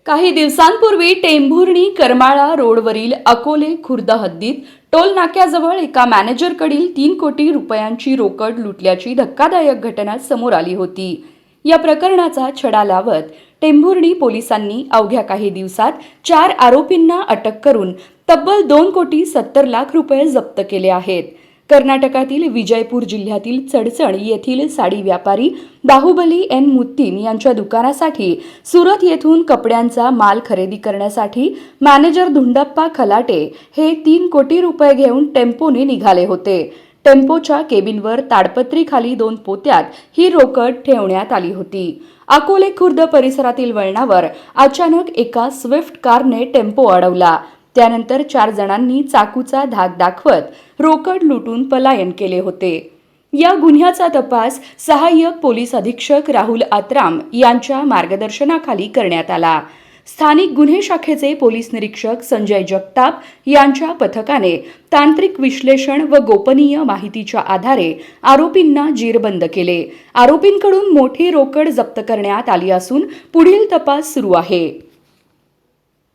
काही दिवसांपूर्वी टेंभुर्णी करमाळा रोडवरील अकोले खुर्द हद्दीत टोल नाक्याजवळ एका मॅनेजरकडील 3 कोटी रुपयांची रोकड लुटल्याची धक्कादायक घटना समोर आली होती। या प्रकरणाचा छडा लावत टेंभुर्णी पोलिसांनी अवघ्या काही दिवसात 4 आरोपींना अटक करून तब्बल 2 कोटी 70 लाख रुपये जप्त केले आहेत। कर्नाटकातील विजयपूर जिल्ह्यातील चडचण येथील साडी व्यापारी बाहुबली एन मुत्तीम यांच्या दुकानासाठी सुरत येथून कपड्यांचा माल खरेदी करण्यासाठी मॅनेजर धुंडप्पा खलाटे हे 3 कोटी रुपये घेऊन टेम्पोने निघाले होते। टेम्पोच्या केबिनवर ताडपत्रीखाली 2 पोत्यात ही रोकड ठेवण्यात आली होती। अकोले खुर्द परिसरातील वळणावर अचानक एका स्विफ्ट कारने टेम्पो अडवला। त्यानंतर 4 जणांनी चाकूचा धाक दाखवत रोकड लुटून पलायन केले होते। या गुन्ह्याचा तपास सहाय्यक पोलीस अधीक्षक राहुल आत्राम यांच्या मार्गदर्शनाखाली करण्यात आला। स्थानिक गुन्हे शाखेचे पोलीस निरीक्षक संजय जगताप यांच्या पथकाने तांत्रिक विश्लेषण व गोपनीय माहितीच्या आधारे आरोपींना जीरबंद केले। आरोपींकडून मोठी रोकड जप्त करण्यात आली असून पुढील तपास सुरू आहे।